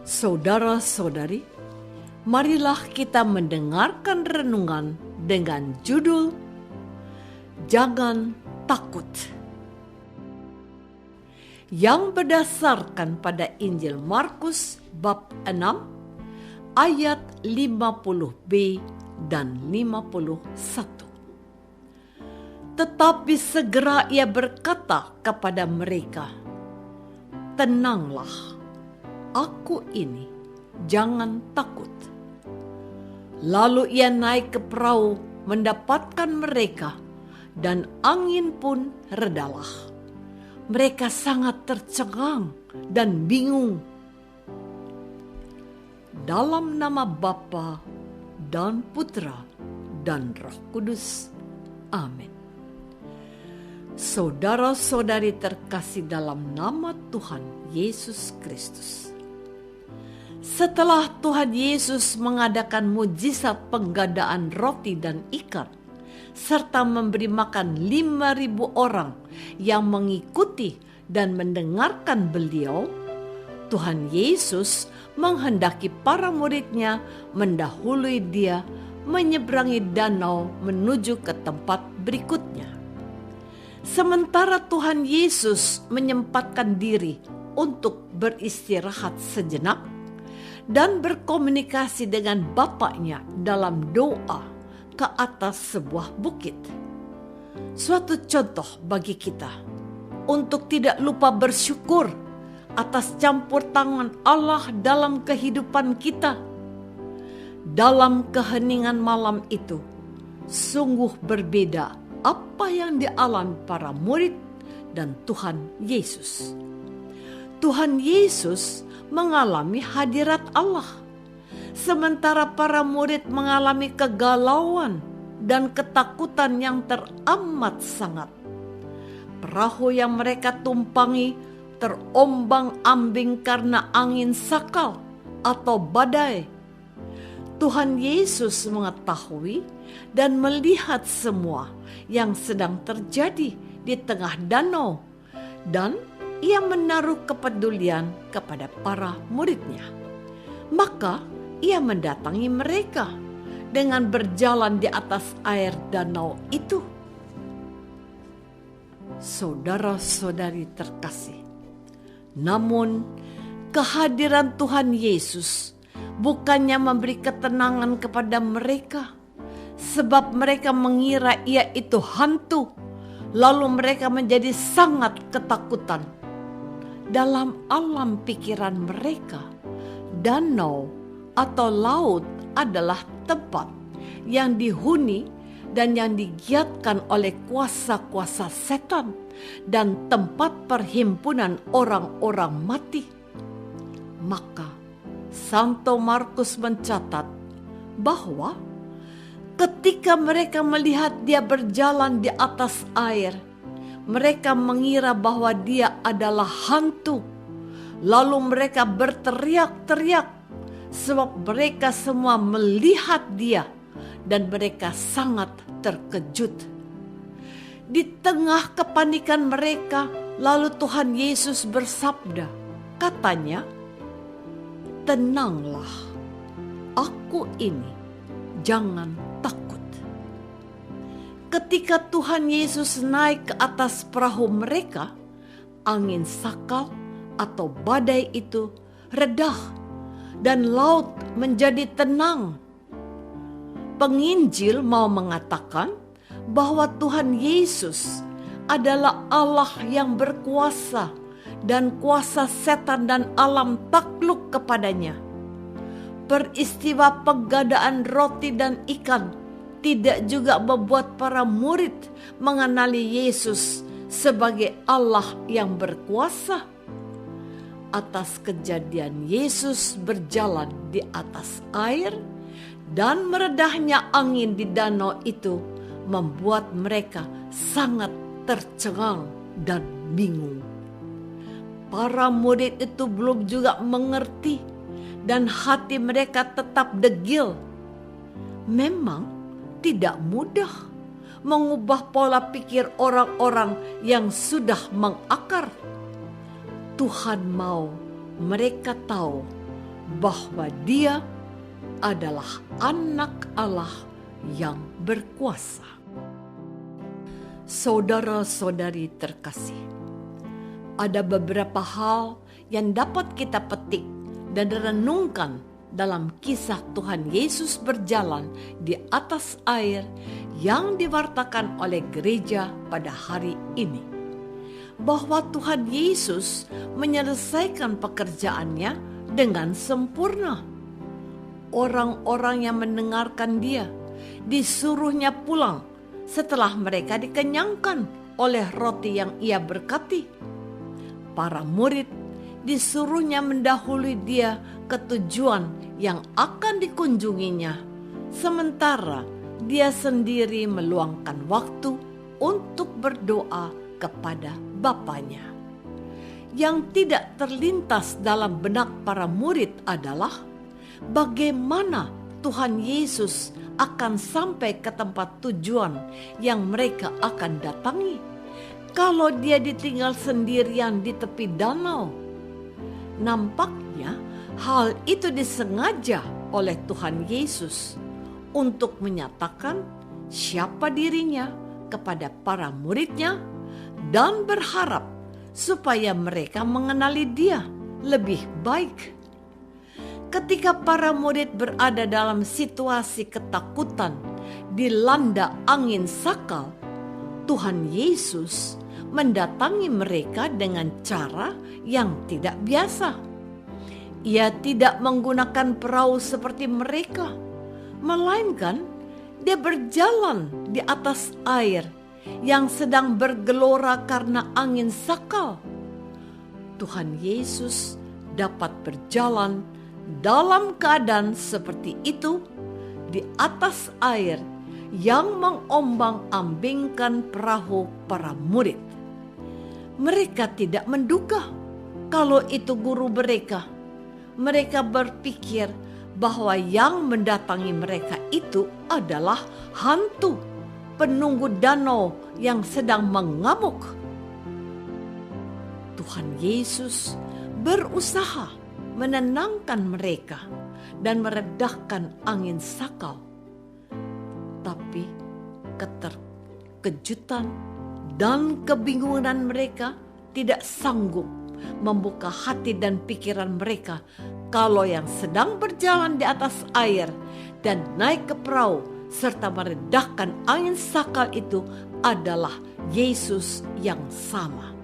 Saudara-saudari, marilah kita mendengarkan renungan dengan judul Jangan Takut, yang berdasarkan pada Injil Markus bab 6 ayat 50b dan 51. Tetapi segera ia berkata kepada mereka, "Tenanglah, aku ini, jangan takut." Lalu ia naik ke perahu mendapatkan mereka, dan angin pun redalah. Mereka sangat tercengang dan bingung. Dalam nama Bapa dan Putra dan Roh Kudus. Amin. Saudara-saudari terkasih dalam nama Tuhan Yesus Kristus. Setelah Tuhan Yesus mengadakan mujizat penggadaan roti dan ikan, serta memberi makan 5.000 orang yang mengikuti dan mendengarkan beliau, Tuhan Yesus menghendaki para muridnya mendahului dia menyeberangi danau menuju ke tempat berikutnya. Sementara Tuhan Yesus menyempatkan diri untuk beristirahat sejenak dan berkomunikasi dengan Bapaknya dalam doa ke atas sebuah bukit. Suatu contoh bagi kita untuk tidak lupa bersyukur atas campur tangan Allah dalam kehidupan kita. Dalam keheningan malam itu, sungguh berbeda apa yang dialami para murid dan Tuhan Yesus. Tuhan Yesus mengalami hadirat Allah, sementara para murid mengalami kegalauan dan ketakutan yang teramat sangat. Perahu yang mereka tumpangi terombang-ambing karena angin sakal atau badai. Tuhan Yesus mengetahui dan melihat semua yang sedang terjadi di tengah danau, dan ia menaruh kepedulian kepada para muridnya. Maka ia mendatangi mereka dengan berjalan di atas air danau itu. Saudara-saudari terkasih, namun kehadiran Tuhan Yesus bukannya memberi ketenangan kepada mereka, sebab mereka mengira ia itu hantu, lalu mereka menjadi sangat ketakutan. Dalam alam pikiran mereka, danau atau laut adalah tempat yang dihuni dan yang digiatkan oleh kuasa-kuasa setan dan tempat perhimpunan orang-orang mati. Maka Santo Markus mencatat bahwa ketika mereka melihat dia berjalan di atas air, mereka mengira bahwa dia adalah hantu. Lalu mereka berteriak-teriak sebab mereka semua melihat dia dan mereka sangat terkejut. Di tengah kepanikan mereka, lalu Tuhan Yesus bersabda, katanya, "Tenanglah, aku ini, jangan takut." Ketika Tuhan Yesus naik ke atas perahu mereka, angin sakal atau badai itu redah dan laut menjadi tenang. Penginjil mau mengatakan bahwa Tuhan Yesus adalah Allah yang berkuasa dan kuasa setan dan alam takluk kepadanya. Peristiwa penggadaan roti dan ikan tidak juga membuat para murid mengenali Yesus sebagai Allah yang berkuasa. Atas kejadian Yesus berjalan di atas air dan meredahnya angin di danau itu membuat mereka sangat tercengang dan bingung. Para murid itu belum juga mengerti dan hati mereka tetap degil. Memang tidak mudah mengubah pola pikir orang-orang yang sudah mengakar. Tuhan mau mereka tahu bahwa Dia adalah Anak Allah yang berkuasa. Saudara-saudari terkasih, ada beberapa hal yang dapat kita petik dan renungkan dalam kisah Tuhan Yesus berjalan di atas air yang diwartakan oleh gereja pada hari ini. Bahwa Tuhan Yesus menyelesaikan pekerjaannya dengan sempurna. Orang-orang yang mendengarkan Dia disuruhnya pulang setelah mereka dikenyangkan oleh roti yang Ia berkati. Para murid disuruhnya mendahului Dia ke tujuan yang akan dikunjunginya, sementara Dia sendiri meluangkan waktu untuk berdoa kepada Bapanya. Yang tidak terlintas dalam benak para murid adalah bagaimana Tuhan Yesus akan sampai ke tempat tujuan yang mereka akan datangi kalau Dia ditinggal sendirian di tepi danau. Nampaknya hal itu disengaja oleh Tuhan Yesus untuk menyatakan siapa dirinya kepada para muridnya dan berharap supaya mereka mengenali Dia lebih baik. Ketika para murid berada dalam situasi ketakutan, dilanda angin sakal, Tuhan Yesus mendatangi mereka dengan cara yang tidak biasa. Ia tidak menggunakan perahu seperti mereka, melainkan Dia berjalan di atas air yang sedang bergelora karena angin sakal. Tuhan Yesus dapat berjalan dalam keadaan seperti itu di atas air yang mengombang-ambingkan perahu para murid. Mereka tidak menduga kalau itu guru mereka. Mereka berpikir bahwa yang mendatangi mereka itu adalah hantu penunggu danau yang sedang mengamuk. Tuhan Yesus berusaha menenangkan mereka dan meredahkan angin sakal. Tapi keterkejutan dan kebingungan mereka tidak sanggup membuka hati dan pikiran mereka kalau yang sedang berjalan di atas air dan naik ke perahu serta meredahkan angin sakal itu adalah Yesus yang sama.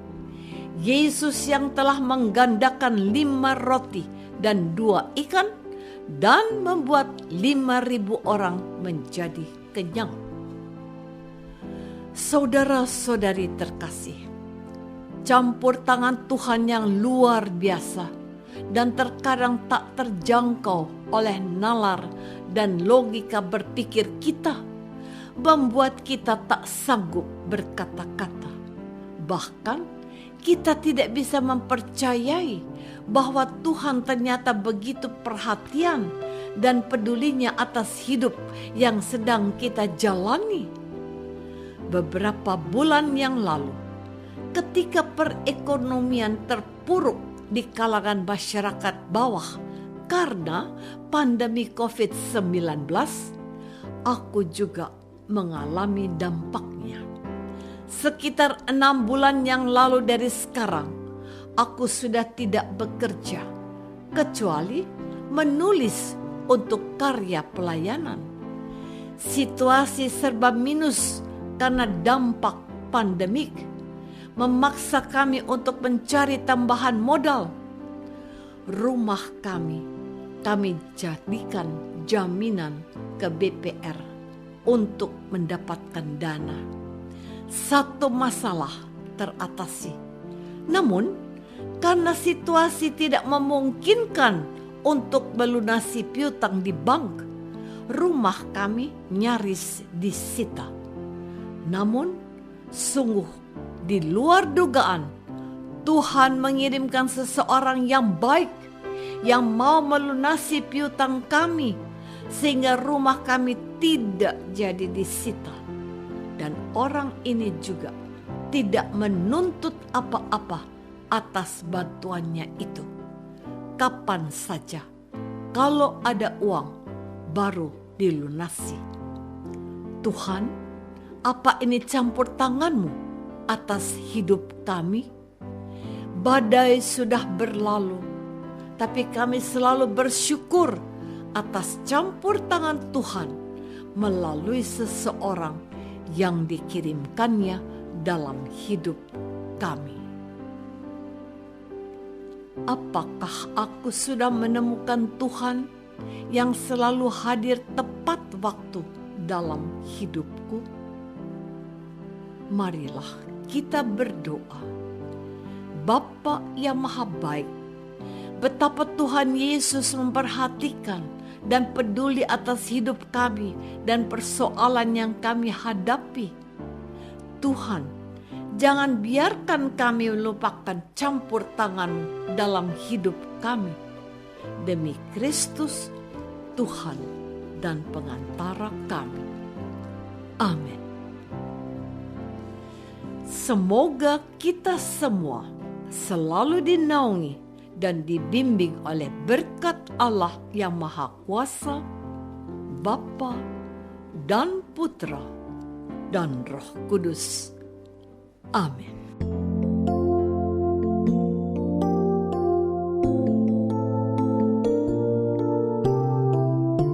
Yesus yang telah menggandakan 5 roti dan 2 ikan dan membuat 5.000 orang menjadi kenyang. Saudara-saudari terkasih, campur tangan Tuhan yang luar biasa dan terkadang tak terjangkau oleh nalar dan logika berpikir kita membuat kita tak sanggup berkata-kata. Bahkan kita tidak bisa mempercayai bahwa Tuhan ternyata begitu perhatian dan pedulinya atas hidup yang sedang kita jalani. Beberapa bulan yang lalu, ketika perekonomian terpuruk di kalangan masyarakat bawah karena pandemi COVID-19, aku juga mengalami dampaknya. Sekitar 6 bulan yang lalu dari sekarang, aku sudah tidak bekerja, kecuali menulis untuk karya pelayanan. Situasi serba minus karena dampak pandemik memaksa kami untuk mencari tambahan modal. Rumah kami jadikan jaminan ke BPR untuk mendapatkan dana. Satu masalah teratasi. Namun, karena situasi tidak memungkinkan untuk melunasi piutang di bank, rumah kami nyaris disita. Namun, sungguh di luar dugaan, Tuhan mengirimkan seseorang yang baik yang mau melunasi piutang kami sehingga rumah kami tidak jadi disita. Dan orang ini juga tidak menuntut apa-apa atas bantuannya itu. Kapan saja kalau ada uang baru dilunasi. Tuhan, apa ini campur tangan-Mu atas hidup kami? Badai sudah berlalu, tapi kami selalu bersyukur atas campur tangan Tuhan melalui seseorang yang dikirimkannya dalam hidup kami. Apakah aku sudah menemukan Tuhan yang selalu hadir tepat waktu dalam hidupku? Marilah kita berdoa. Bapa yang Maha Baik, betapa Tuhan Yesus memperhatikan dan peduli atas hidup kami dan persoalan yang kami hadapi. Tuhan, jangan biarkan kami melupakan campur tangan dalam hidup kami. Demi Kristus, Tuhan dan pengantara kami. Amin. Semoga kita semua selalu dinaungi dan dibimbing oleh berkat Allah yang Maha Kuasa, Bapa dan Putra dan Roh Kudus. Amin.